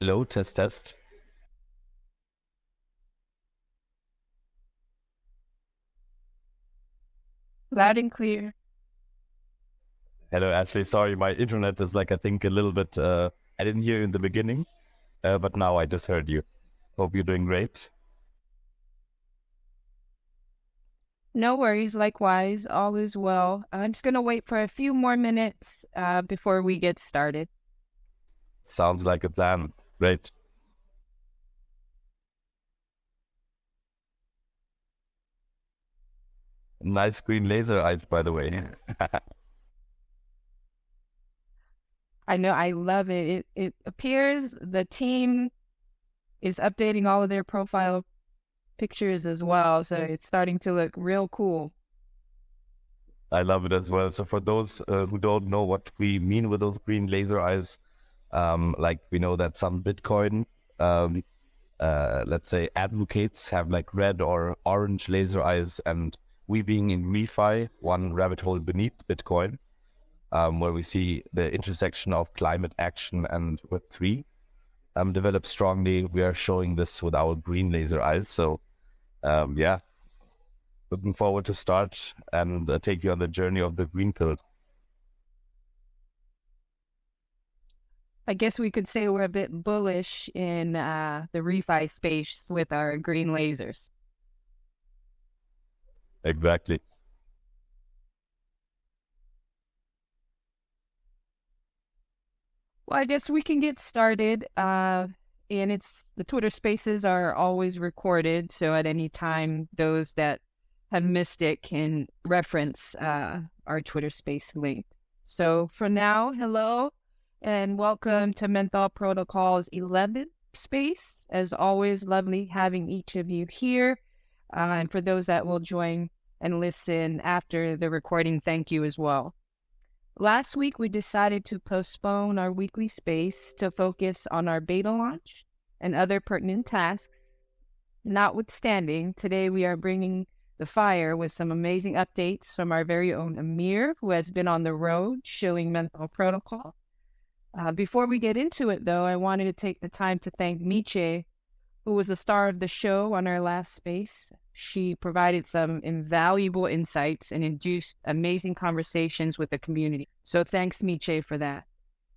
Hello, test, test. Loud and clear. Hello, Ashley. Sorry, my internet is like, I think a little bit, I didn't hear you in the beginning, but now I just heard you. Hope you're doing great. No worries. Likewise, all is well. I'm just going to wait for a few more minutes before we get started. Sounds like a plan. Great. Nice green laser eyes, by the way. I know I love it. It appears the team is updating all of their profile pictures as well. So it's starting to look real cool. I love it as well. So for those who don't know what we mean with those green laser eyes, like we know that some Bitcoin, um, let's say advocates have like red or orange laser eyes, and we being in ReFi, one rabbit hole beneath Bitcoin, where we see the intersection of climate action and Web3 develop strongly. We are showing this with our green laser eyes. So yeah, looking forward to start and take you on the journey of the green pill. I guess we could say we're a bit bullish in the ReFi space with our green lasers. Exactly. Well, I guess we can get started. And it's the Twitter spaces are always recorded. So at any time, those that have missed it can reference our Twitter space link. So for now, hello and welcome to Menthol Protocol's 11th space. As always, lovely having each of you here. And for those that will join and listen after the recording, thank you as well. Last week, we decided to postpone our weekly space to focus on our beta launch and other pertinent tasks. Notwithstanding, today we are bringing the fire with some amazing updates from our very own Amir, who has been on the road showing Menthol Protocol. Before we get into it, though, I wanted to take the time to thank Miche, who was the star of the show on our last space. She provided some invaluable insights and induced amazing conversations with the community. So thanks, Miche, for that.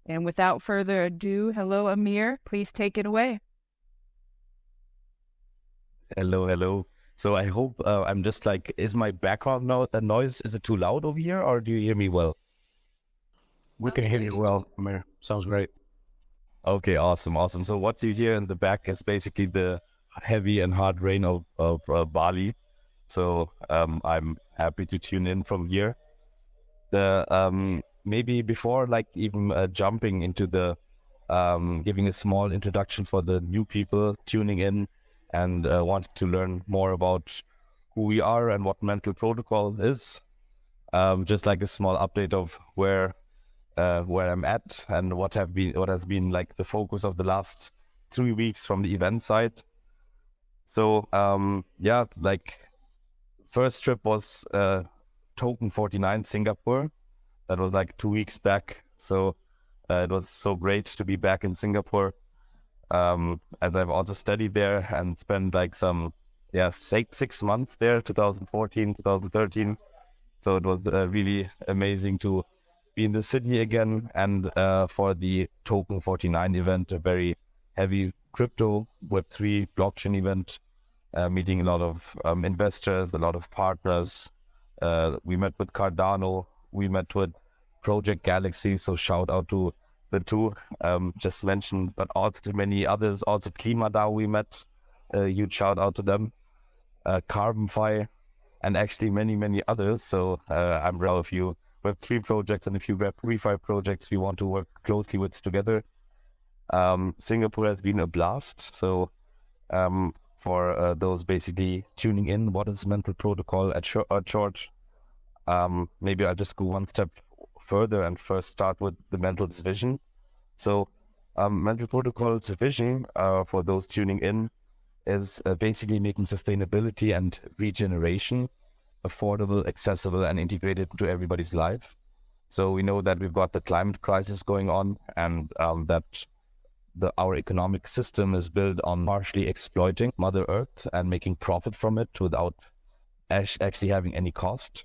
And without further ado, hello, Amir. Please take it away. Hello, hello. So I hope I'm just like, is my background noise, is it too loud over here, or do you hear me well? We can hear you well, Amir. Sounds great. Okay, awesome, awesome. So what you hear in the back is basically the heavy and hard rain of Bali. So I'm happy to tune in from here. The maybe before like even jumping into the giving a small introduction for the new people tuning in and want to learn more about who we are and what Mental Protocol is. Just like a small update of where I'm at and what has been like the focus of the last 3 weeks from the event side. So yeah, like first trip was Token 49 Singapore. That was like 2 weeks back. So it was so great to be back in Singapore. As I've also studied there and spent like some 6 months there, 2014, 2013. So it was really amazing to be in the city again, and for the Token 49 event, a very heavy crypto Web3 blockchain event, meeting a lot of investors, a lot of partners. We met with Cardano, we met with Project Galaxy, so shout out to the two just mentioned, but also to many others. Also KlimaDAO we met, huge shout out to them, CarbonFi, and actually many others. So I'm proud of you. Web3 projects and a few ReFi projects we want to work closely with together. Singapore has been a blast. So for those basically tuning in, what is Mental Protocol at short? Maybe I'll just go one step further and first start with the Mental's vision. So Mental Protocol's vision, for those tuning in, is basically making sustainability and regeneration affordable, accessible, and integrated into everybody's life. So we know that we've got the climate crisis going on, and that our economic system is built on partially exploiting Mother Earth and making profit from it without actually having any cost.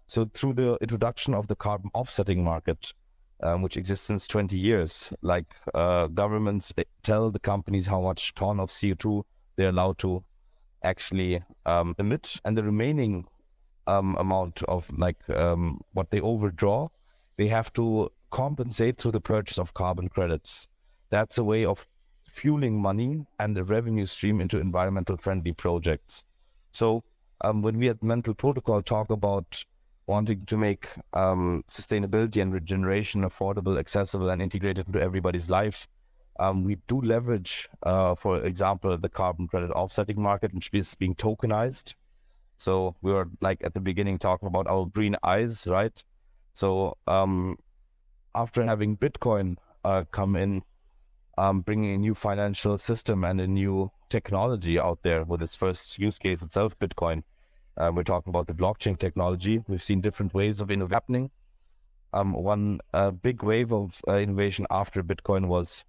So through the introduction of the carbon offsetting market, which exists since 20 years, like governments tell the companies how much ton of CO2 they're allowed to actually emit, and the remaining amount of what they overdraw, they have to compensate through the purchase of carbon credits. That's a way of fueling money and a revenue stream into environmental friendly projects. So when we at Menthol Protocol talk about wanting to make sustainability and regeneration affordable, accessible, and integrated into everybody's life, we do leverage, for example, the carbon credit offsetting market, which is being tokenized. So we were at the beginning talking about our green eyes, right? So after having Bitcoin come in, bringing a new financial system and a new technology out there with its first use case itself, Bitcoin. We're talking about the blockchain technology. We've seen different waves of innovation happening. One big wave of innovation after Bitcoin was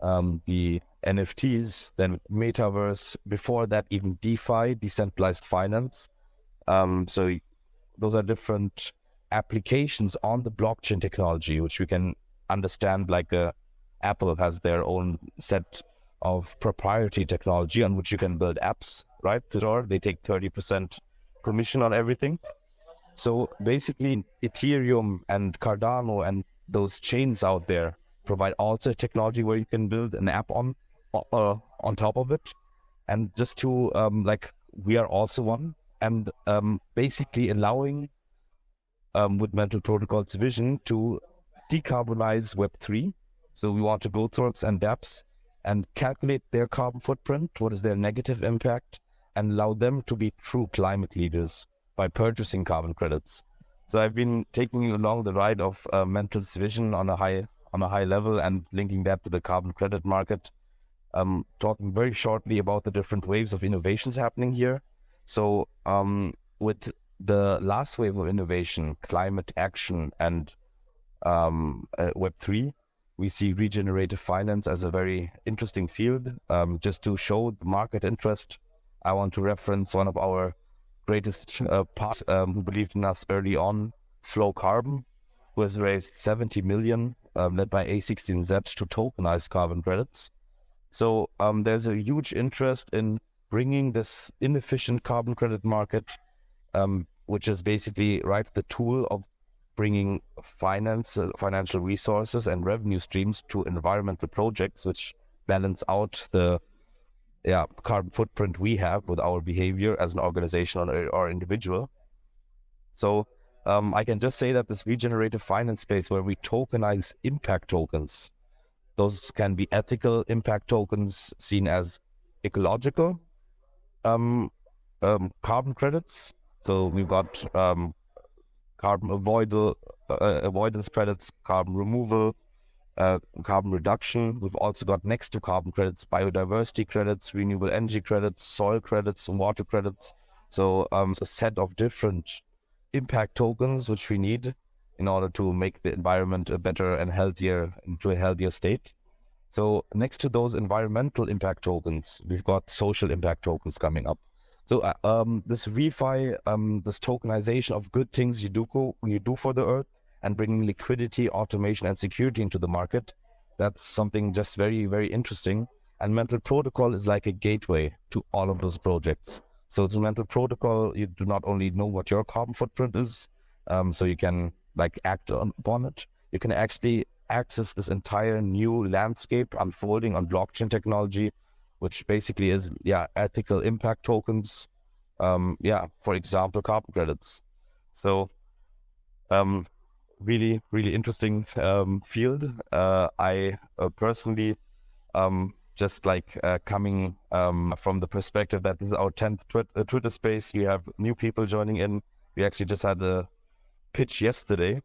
the NFTs, then Metaverse, before that even DeFi, decentralized finance. So those are different applications on the blockchain technology, which we can understand Apple has their own set of proprietary technology on which you can build apps, right? They take 30% commission on everything. So basically Ethereum and Cardano and those chains out there provide also technology where you can build an app on top of it. And just to we are also one, and basically allowing with Menthol Protocol's vision to decarbonize Web3. So we want to go towards and dApps and calculate their carbon footprint, what is their negative impact, and allow them to be true climate leaders by purchasing carbon credits. So I've been taking you along the ride of Menthol's vision on a high level and linking that to the carbon credit market. Talking very shortly about the different waves of innovations happening here. So with the last wave of innovation, climate action and Web3, we see regenerative finance as a very interesting field. Just to show the market interest, I want to reference one of our greatest partners who believed in us early on, Flow Carbon, who has raised 70 million, led by A16Z, to tokenize carbon credits. So there's a huge interest in bringing this inefficient carbon credit market, which is basically the tool of bringing financial resources and revenue streams to environmental projects, which balance out the carbon footprint we have with our behavior as an organization or individual. So I can just say that this regenerative finance space where we tokenize impact tokens, those can be ethical impact tokens seen as ecological carbon credits. So we've got carbon avoidance credits, carbon removal, carbon reduction. We've also got, next to carbon credits, biodiversity credits, renewable energy credits, soil credits, and water credits. So a set of different impact tokens which we need in order to make the environment a better and into a healthier state. So next to those environmental impact tokens, we've got social impact tokens coming up. So this ReFi, this tokenization of good things you do for the earth and bringing liquidity, automation, and security into the market, that's something just very, very interesting. And Menthol Protocol is like a gateway to all of those projects. So through Menthol Protocol, you do not only know what your carbon footprint is, so you can act upon it, you can actually access this entire new landscape unfolding on blockchain technology, which basically is ethical impact tokens, for example, carbon credits. So really, really interesting field. I personally just coming from the perspective that this is our 10th Twitter space. We have new people joining in. We actually just had a pitch yesterday.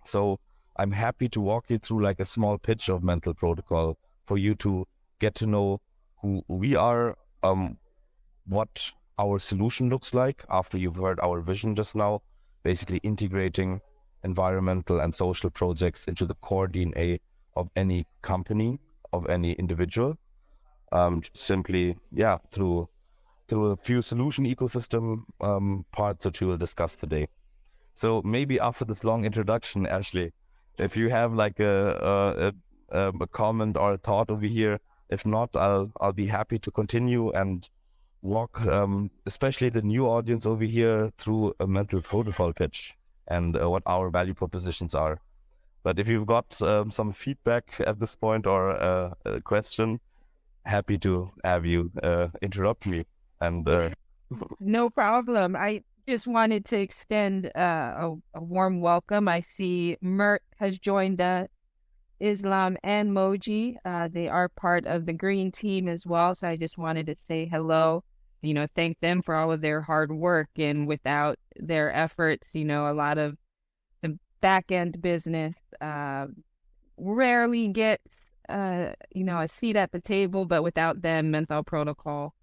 So I'm happy to walk you through a small pitch of Menthol Protocol for you to get to know who we are, what our solution looks like after you've heard our vision just now, basically integrating environmental and social projects into the core DNA of any company, of any individual. Simply, through a few solution ecosystem parts that we will discuss today. So maybe after this long introduction, Ashley, if you have like a comment or a thought over here, if not, I'll be happy to continue and walk, especially the new audience over here, through a mental protocol pitch and what our value propositions are. But if you've got some feedback at this point or a question, happy to have you interrupt me. And No problem. I just wanted to extend a warm welcome. I see Mert has joined us, Islam and Moji. They are part of the green team as well. So I just wanted to say hello, thank them for all of their hard work. And without their efforts, a lot of the back end business rarely gets, a seat at the table. But without them, Menthol Protocol,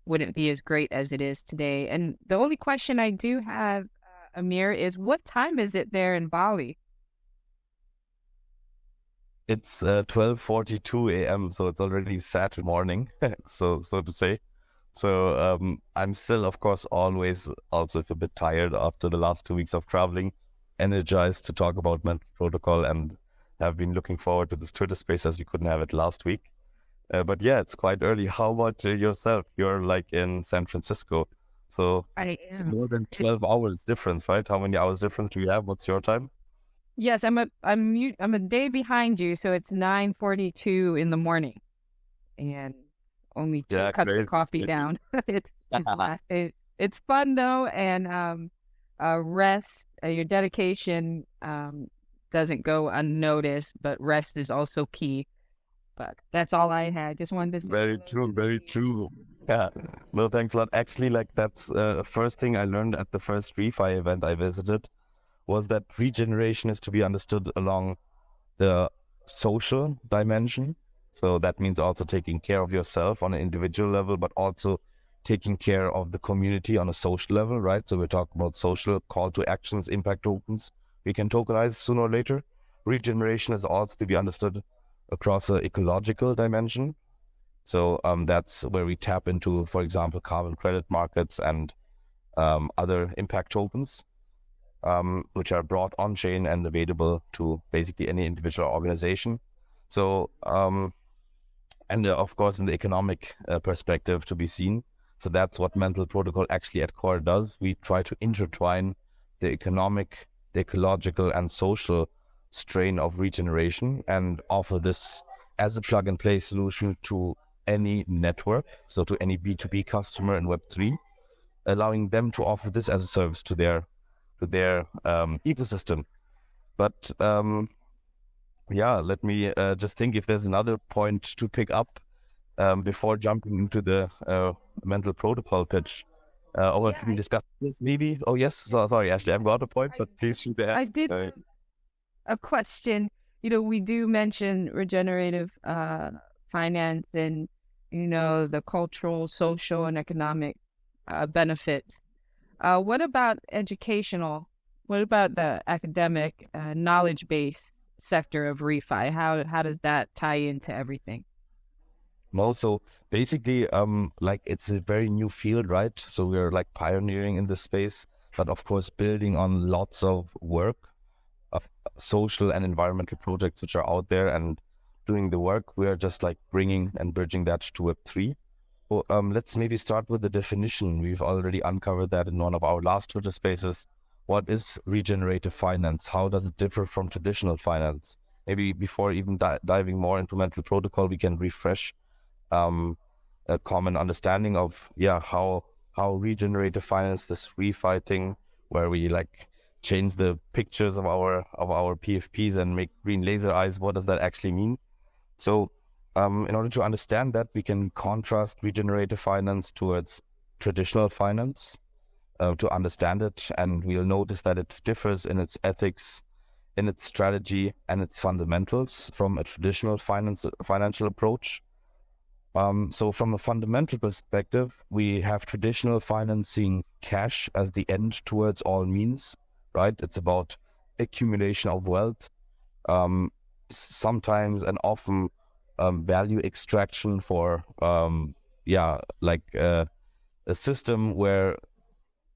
wouldn't be as great as it is today. And the only question I do have, Amir, is what time is it there in Bali? it's 12:42 a.m., so it's already Saturday morning, so to say. So I'm still, of course, always also a bit tired after the last 2 weeks of traveling, energized to talk about mental protocol, and have been looking forward to this Twitter space as we couldn't have it last week. But yeah, it's quite early. How about yourself? You're like in San Francisco, so it's more than 12 hours difference, right? How many hours difference do you have? What's your time? Yes, I'm a day behind you, so it's 9:42 in the morning, and only two cups of coffee down. It's fun though, and rest, your dedication doesn't go unnoticed, but rest is also key. But that's all I had. Just wanted to say very true. Yeah, no, thanks a lot. Actually, like that's the first thing I learned at the first ReFi event I visited, was that regeneration is to be understood along the social dimension. So that means also taking care of yourself on an individual level, but also taking care of the community on a social level, right? So we're talking about social call to actions, impact tokens we can tokenize sooner or later. Regeneration is also to be understood across an ecological dimension. So that's where we tap into, for example, carbon credit markets and other impact tokens, which are brought on-chain and available to basically any individual organization. So, and of course, in the economic perspective to be seen. So that's what Mental Protocol actually at core does. We try to intertwine the economic, the ecological, and social strain of regeneration and offer this as a plug-and-play solution to any network, so to any B2B customer in Web3, allowing them to offer this as a service to their ecosystem. But let me just think if there's another point to pick up before jumping into the mental protocol pitch. Can we discuss this maybe? Oh yes, sorry Ashley, I've got a point, but please shoot ahead. I did a question. We do mention regenerative finance and the cultural, social, and economic benefits. What about educational? What about the academic, knowledge-based sector of ReFi? How does that tie into everything? No, so basically, like it's a very new field, right? So we're like pioneering in this space, but of course, building on lots of work of social and environmental projects which are out there and doing the work. We are just like bringing and bridging that to Web3. Well, let's maybe start with the definition. We've already uncovered that in one of our last Twitter spaces. What is regenerative finance? How does it differ from traditional finance? Maybe before even diving more into mental protocol, we can refresh a common understanding of how regenerative finance, this ReFi thing, where we like change the pictures of our PFPs and make green laser eyes. What does that actually mean? So in order to understand that, we can contrast regenerative finance towards traditional finance to understand it, and we'll notice that it differs in its ethics, in its strategy, and its fundamentals from a traditional financial approach. So from a fundamental perspective, we have traditional financing cash as the end towards all means, right? It's about accumulation of wealth, sometimes and often value extraction for a system where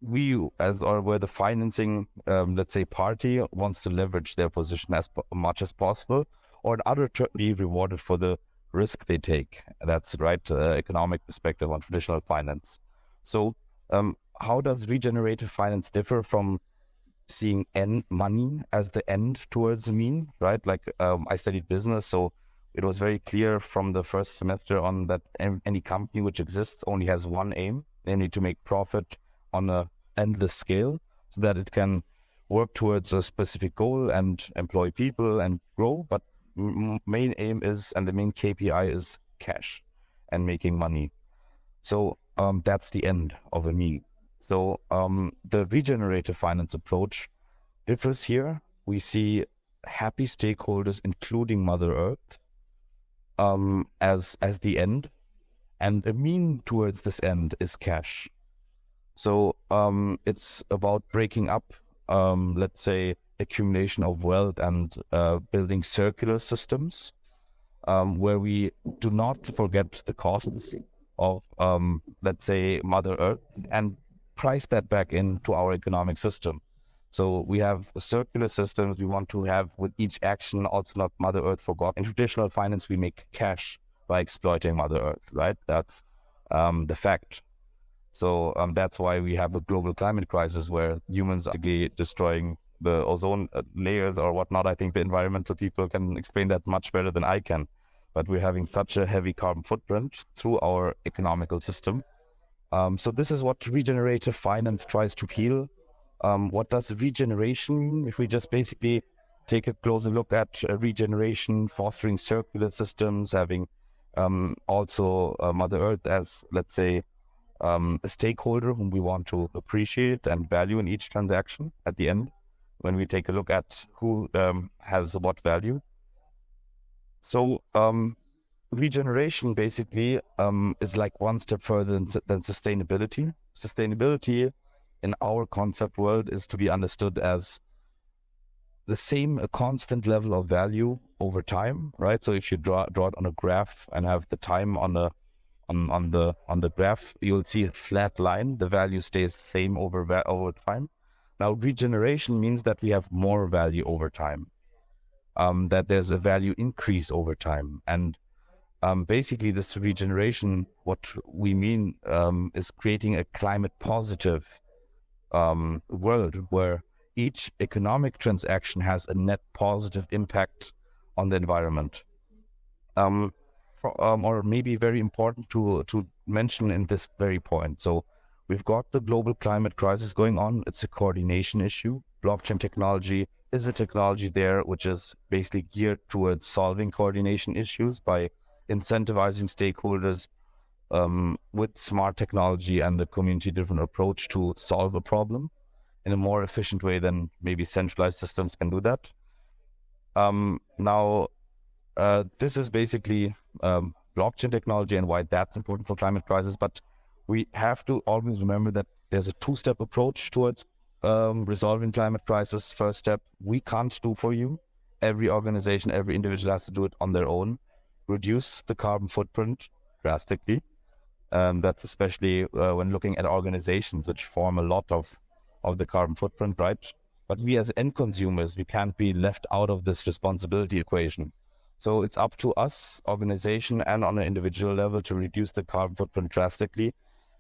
where the financing let's say party wants to leverage their position as much as possible, or the other to be rewarded for the risk they take. That's the right economic perspective on traditional finance. So how does regenerative finance differ from seeing money as the end towards the mean, right? Like I studied business, so it was very clear from the first semester on that any company which exists only has one aim. They need to make profit on a endless scale so that it can work towards a specific goal and employ people and grow. But main aim is, and the main KPI is cash and making money. So that's the end of a mean. So the regenerative finance approach differs here. We see happy stakeholders, including Mother Earth, as the end, and a mean towards this end is cash. So it's about breaking up, let's say, accumulation of wealth and building circular systems where we do not forget the costs of, let's say, Mother Earth and price that back into our economic system. So we have circular systems we want to have with each action, also not Mother Earth forgotten. In traditional finance, we make cash by exploiting Mother Earth, right? That's the fact. So that's why we have a global climate crisis where humans are destroying the ozone layers or whatnot. I think the environmental people can explain that much better than I can. But we're having such a heavy carbon footprint through our economical system. So this is what regenerative finance tries to heal. What does regeneration mean? If we just basically take a closer look at regeneration, fostering circular systems, having also Mother Earth as, let's say, a stakeholder whom we want to appreciate and value in each transaction at the end, when we take a look at who has what value. So regeneration basically is like one step further than sustainability. Sustainability in our concept world is to be understood as a constant level of value over time, right? So if you draw it on a graph and have the time on the graph, you'll see a flat line. The value stays the same over time. Now, regeneration means that we have more value over time, that there's a value increase over time. And basically this regeneration, what we mean is creating a climate positive world where each economic transaction has a net positive impact on the environment. Or maybe very important to mention in this very point. So we've got the global climate crisis going on. It's a coordination issue. Blockchain technology is a technology there which is basically geared towards solving coordination issues by incentivizing stakeholders with smart technology and a community-driven approach to solve a problem in a more efficient way than maybe centralized systems can do that. Now, this is basically blockchain technology and why that's important for climate crisis. But we have to always remember that there's a two-step approach towards resolving climate crisis. First step, we can't do for you. Every organization, every individual has to do it on their own. Reduce the carbon footprint drastically. That's especially when looking at organizations which form a lot of the carbon footprint, right? But we as end consumers, we can't be left out of this responsibility equation. So it's up to us, organization and on an individual level, to reduce the carbon footprint drastically.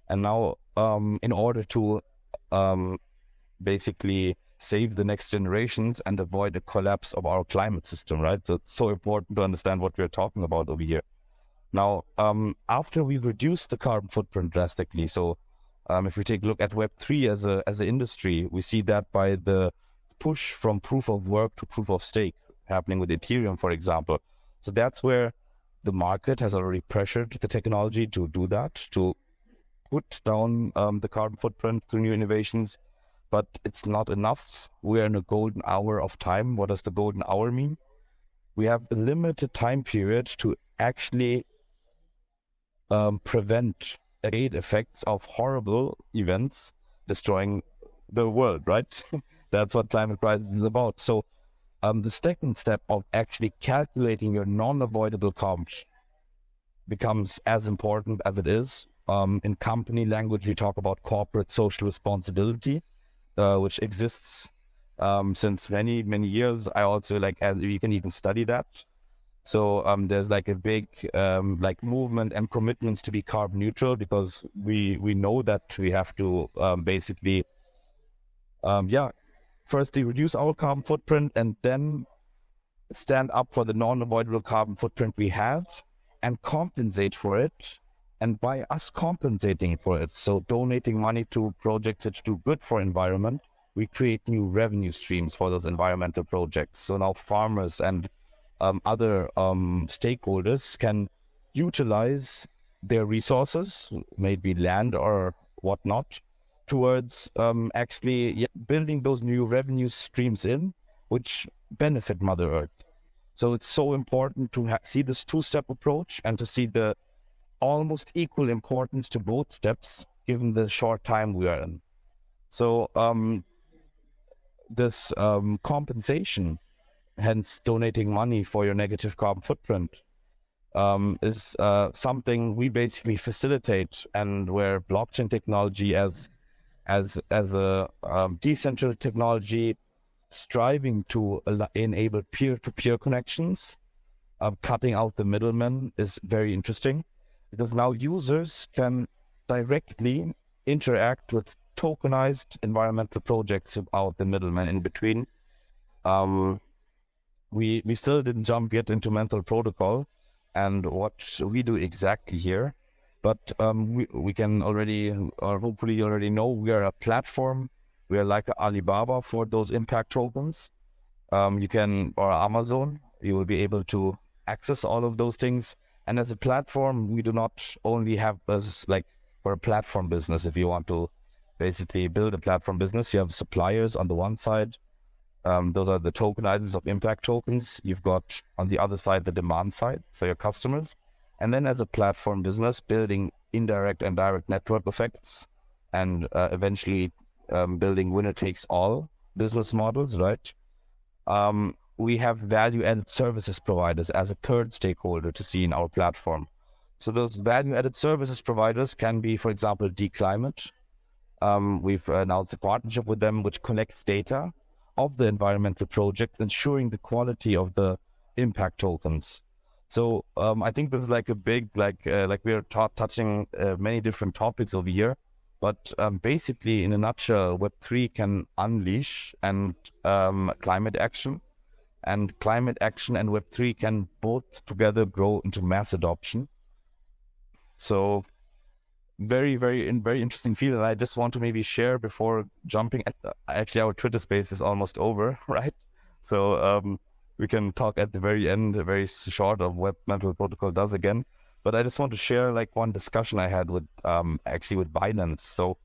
And now, in order to basically save the next generations and avoid a collapse of our climate system, right? So it's so important to understand what we're talking about over here. Now, after we've reduced the carbon footprint drastically, so if we take a look at Web3 as an industry, we see that by the push from proof of work to proof of stake happening with Ethereum, for example. So that's where the market has already pressured the technology to do that, to put down the carbon footprint through new innovations. But it's not enough. We're in a golden hour of time. What does the golden hour mean? We have a limited time period to actually prevent aid effects of horrible events destroying the world, right? That's what climate crisis is about. So the second step of actually calculating your non-avoidable comps becomes as important as it is. In company language, we talk about corporate social responsibility, which exists since many, many years. I also you can even study that. So there's like a big movement and commitments to be carbon neutral, because we know that we have to basically, firstly reduce our carbon footprint and then stand up for the non-avoidable carbon footprint we have and compensate for it. And by us compensating for it, so donating money to projects which do good for environment, we create new revenue streams for those environmental projects. So now farmers and other stakeholders can utilize their resources, maybe land or whatnot, towards actually building those new revenue streams in, which benefit Mother Earth. So it's so important to see this two-step approach and to see the almost equal importance to both steps, given the short time we are in. So this compensation, hence donating money for your negative carbon footprint, is something we basically facilitate, and where blockchain technology as a decentralized technology striving to enable peer-to-peer connections, cutting out the middlemen, is very interesting, because now users can directly interact with tokenized environmental projects without the middleman in between. We still didn't jump yet into Menthol protocol and what we do exactly here, but we can already, or hopefully you already know, we are a platform. We are like Alibaba for those impact tokens. You can, or Amazon, you will be able to access all of those things. And as a platform, we do not only have as for a platform business. If you want to basically build a platform business, you have suppliers on the one side. Those are the tokenizers of impact tokens. You've got on the other side the demand side, so your customers. And then as a platform business, building indirect and direct network effects, and eventually building winner-takes-all business models, right? We have value-added services providers as a third stakeholder to see in our platform. So those value-added services providers can be, for example, Declimate. We've announced a partnership with them, which collects data of the environmental projects, ensuring the quality of the impact tokens. So I think this is like a big, we are touching many different topics over here. But basically, in a nutshell, Web3 can unleash and climate action. And climate action and Web3 can both together grow into mass adoption. So very, very interesting field. And I just want to maybe share before jumping actually our Twitter space is almost over, right? So we can talk at the very end, very short of what Menthol Protocol does again. But I just want to share one discussion I had with with Binance. So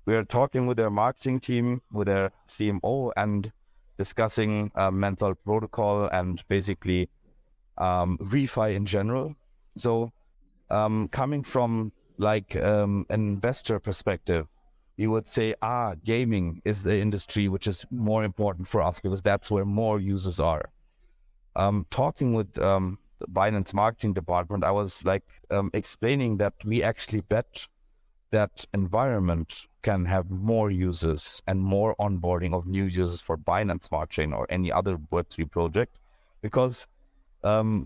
we are talking with their marketing team, with their CMO, and discussing Menthol Protocol and basically ReFi in general. So coming from an investor perspective, you would say, gaming is the industry which is more important for us because that's where more users are. Talking with the Binance marketing department, I was explaining that we actually bet that environment can have more users and more onboarding of new users for Binance Smart Chain or any other Web3 project, because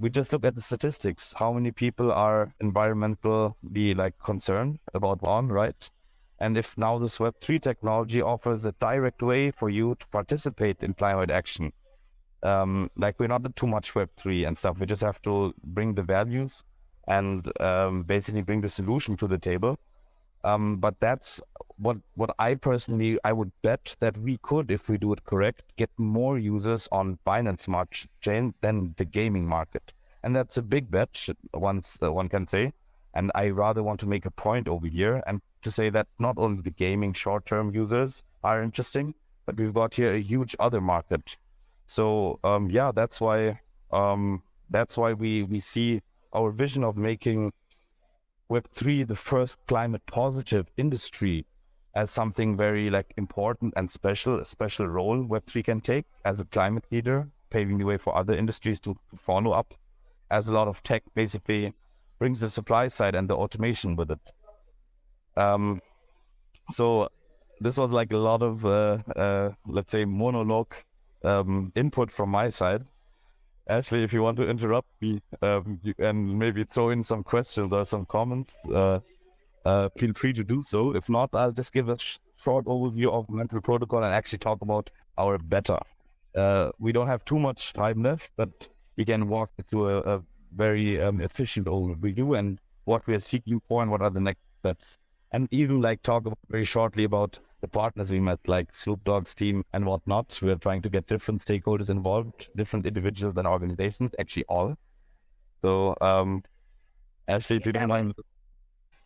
we just look at the statistics. How many people are environmentally concerned about one, right? And if now this Web3 technology offers a direct way for you to participate in climate action, we're not too much Web3 and stuff. We just have to bring the values and basically bring the solution to the table. But that's what I personally, I would bet that we could, if we do it correct, get more users on Binance Smart Chain than the gaming market. And that's a big bet, one can say. And I rather want to make a point over here and to say that not only the gaming short-term users are interesting, but we've got here a huge other market. So that's why we see our vision of making Web3 the first climate positive industry as something very important and special, a special role Web3 can take as a climate leader paving the way for other industries to follow up, as a lot of tech basically brings the supply side and the automation with it. So this was like a lot of, let's say, monologue input from my side. Ashley, if you want to interrupt me and maybe throw in some questions or some comments, feel free to do so. If not, I'll just give a short overview of Menthol protocol and actually talk about our beta. We don't have too much time left, but we can walk through a very efficient overview and what we are seeking for and what are the next steps. And even like talk very shortly about the partners we met, like Snoop Dogg's team and whatnot. We're trying to get different stakeholders involved, different individuals and organizations, actually all. So, Ashley, if you don't mind.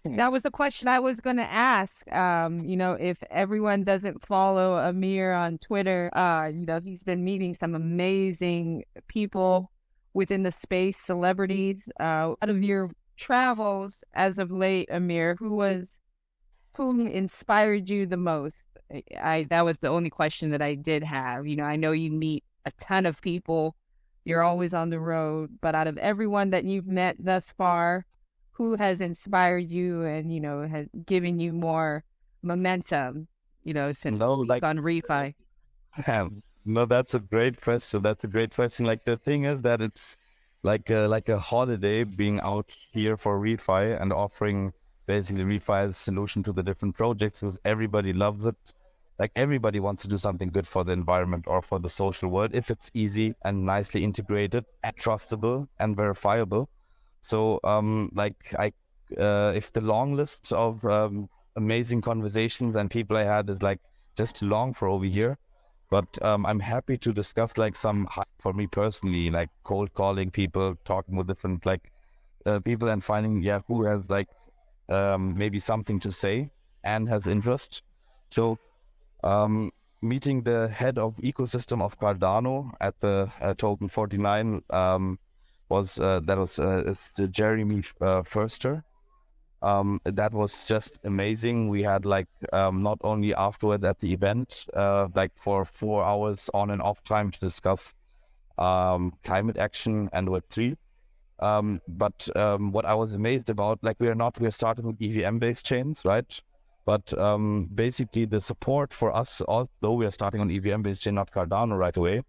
That was the question I was going to ask. If everyone doesn't follow Amir on Twitter, he's been meeting some amazing people within the space, celebrities. Out of your travels as of late, Amir, who inspired you the most? That was the only question that I did have. I know you meet a ton of people. You're always on the road. But out of everyone that you've met thus far, who has inspired you and, has given you more momentum, since on ReFi? No, that's a great question. Like, the thing is that it's like a holiday being out here for ReFi and offering basically ReFi as a solution to the different projects, because everybody loves it. Like, everybody wants to do something good for the environment or for the social world if it's easy and nicely integrated and trustable and verifiable. So, if the long list of amazing conversations and people I had is like just too long for over here, but I'm happy to discuss like some, for me personally, like cold calling people, talking with different people and finding who has maybe something to say and has interest. So meeting the head of ecosystem of Cardano at the token 49 was Jeremy Förster. That was just amazing. We had not only afterward at the event, for 4 hours on and off time to discuss climate action and Web3. But what I was amazed about, we're starting with EVM-based chains, right? But basically the support for us, although we are starting on EVM-based chain, not Cardano right away,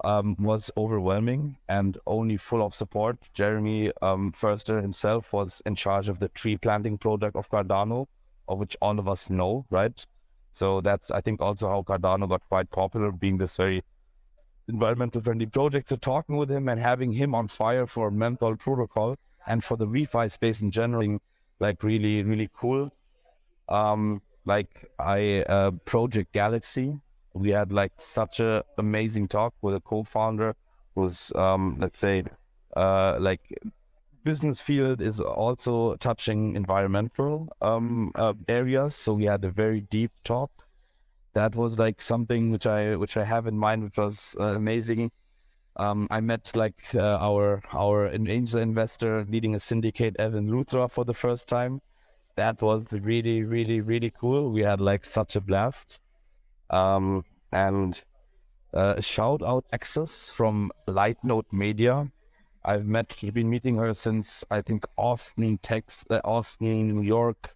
was overwhelming and only full of support. Jeremy Förster himself was in charge of the tree planting product of Cardano, of which all of us know, right? So that's, I think, also how Cardano got quite popular, being this very environmental friendly project. So talking with him and having him on fire for Menthol protocol and for the ReFi space in general, really, really cool. Project Galaxy, we had such a amazing talk with a co-founder who's business field is also touching environmental areas. So we had a very deep talk. That was something which I have in mind, which was amazing. I met our angel investor leading a syndicate, Evan Lutra, for the first time. That was really, really, really cool. We had such a blast. And shout out Access from Lightnote Media. I've been meeting her since I think Austin, New York,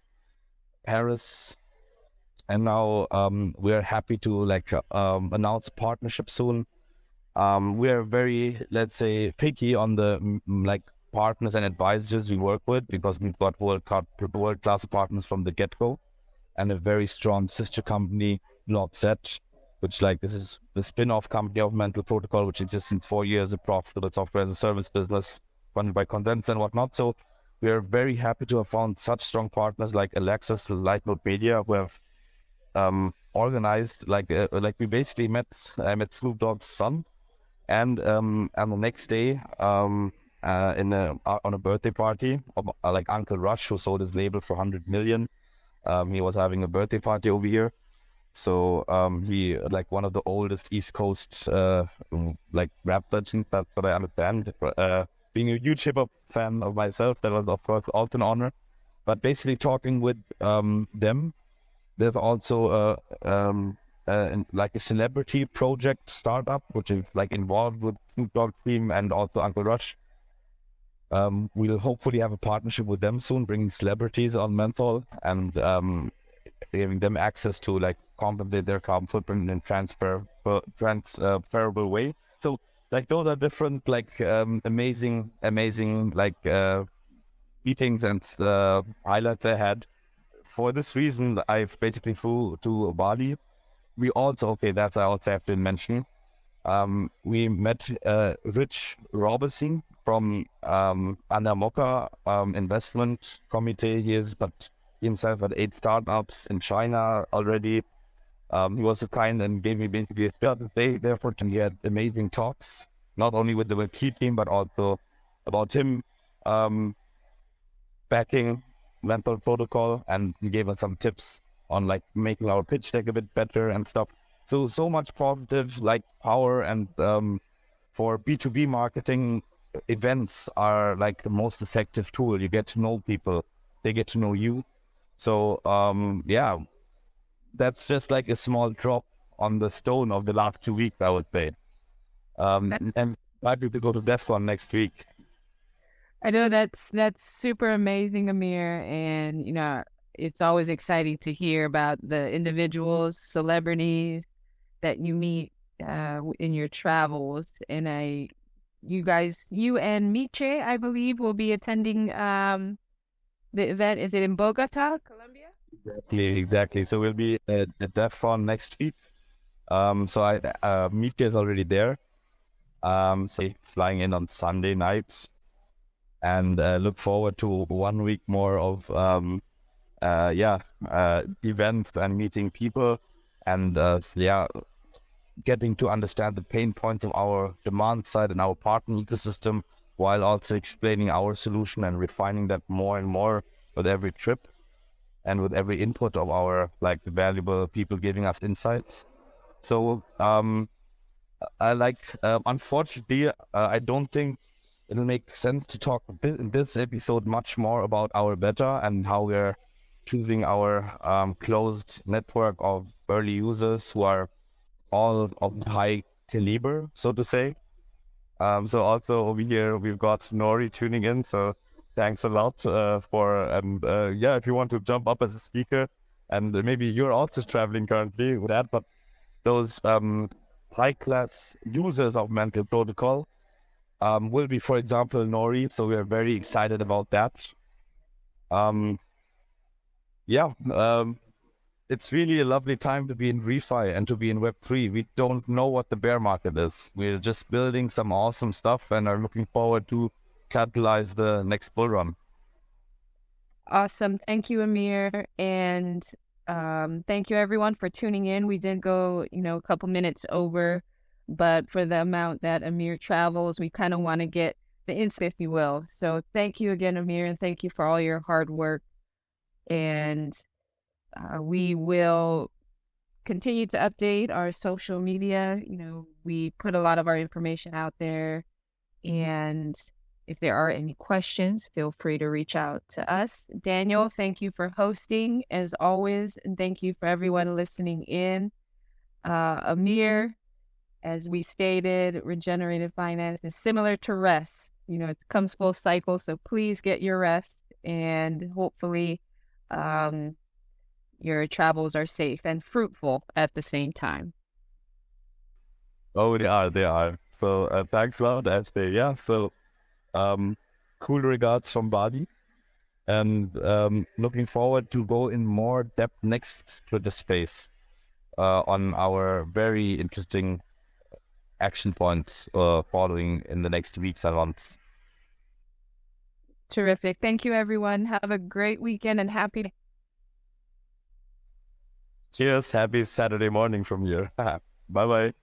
Paris, and now we're happy to announce a partnership soon. We are very, picky on the partners and advisors we work with, because we've got world-class partners from the get-go, and a very strong sister company, Set, which this is the spin-off company of Menthol Protocol, which exists since 4 years, a profitable software as a service business funded by Consents and whatnot. So we are very happy to have found such strong partners like Alexis, Lightnote Media, who have organized, we basically I met Snoop Dogg's son, and the next day, on a birthday party of Uncle Rush, who sold his label for 100 million. He was having a birthday party over here. So he one of the oldest East Coast rap legends, that's what I understand. Being a huge hip hop fan of myself, that was of course also an honor. But basically talking with them, there's also like a celebrity project startup, which is like involved with Snoop Dogg team and also Uncle Rush. We'll hopefully have a partnership with them soon, bringing celebrities on Menthol and giving them access to like compensate their carbon footprint in transferable way. So like those are different like amazing like meetings and highlights I had. For this reason, I've basically flew to Bali. We also, that I also have to mention. We met Rich Robertson from Anamoka Investment Committee. He himself had 8 startups in China already. He was so kind and gave me basically a day. Therefore, he had amazing talks, not only with the key team, but also about him backing Menthol protocol, and he gave us some tips on like making our pitch deck a bit better and stuff. So much positive like power, and for B2B marketing, events are like the most effective tool. You get to know people, they get to know you. So that's just like a small drop on the stone of the last 2 weeks, I would say. And likely to go to DEFCON next week. I know that's super amazing, Amir, and it's always exciting to hear about the individuals, celebrities that you meet in your travels. And you and Miche, I believe, will be attending the event. Is it in Bogota, Colombia? Exactly. So we'll be at DEFCON next week. So Miche is already there. So flying in on Sunday nights. And look forward to 1 week more of events and meeting people, and getting to understand the pain points of our demand side and our partner ecosystem, while also explaining our solution and refining that more and more with every trip and with every input of our like valuable people giving us insights. So unfortunately, I don't think it'll make sense to talk in this episode much more about our beta and how we're choosing our closed network of early users who are all of high caliber, so to say. So also over here, we've got Nori tuning in. So thanks a lot if you want to jump up as a speaker, and maybe you're also traveling currently with that, but those high-class users of Menthol protocol will be, for example, Nori. So we are very excited about that. It's really a lovely time to be in ReFi and to be in Web3. We don't know what the bear market is. We're just building some awesome stuff and are looking forward to capitalize the next bull run. Awesome. Thank you, Amir. And thank you, everyone, for tuning in. We did go, a couple minutes over, but for the amount that Amir travels, we kind of want to get the insight, if you will. So thank you again, Amir, and thank you for all your hard work. And we will continue to update our social media. We put a lot of our information out there. And if there are any questions, feel free to reach out to us. Daniel, thank you for hosting, as always. And thank you for everyone listening in. Amir, as we stated, regenerative finance is similar to rest. It comes full cycle. So please get your rest, and hopefully your travels are safe and fruitful at the same time. Oh, they are. So thanks a lot, Ashley. Yeah, so cool regards from Bali, and looking forward to go in more depth next to the space on our very interesting action points following in the next weeks and months. Terrific. Thank you, everyone. Have a great weekend and happy. Cheers. Happy Saturday morning from here. Bye-bye.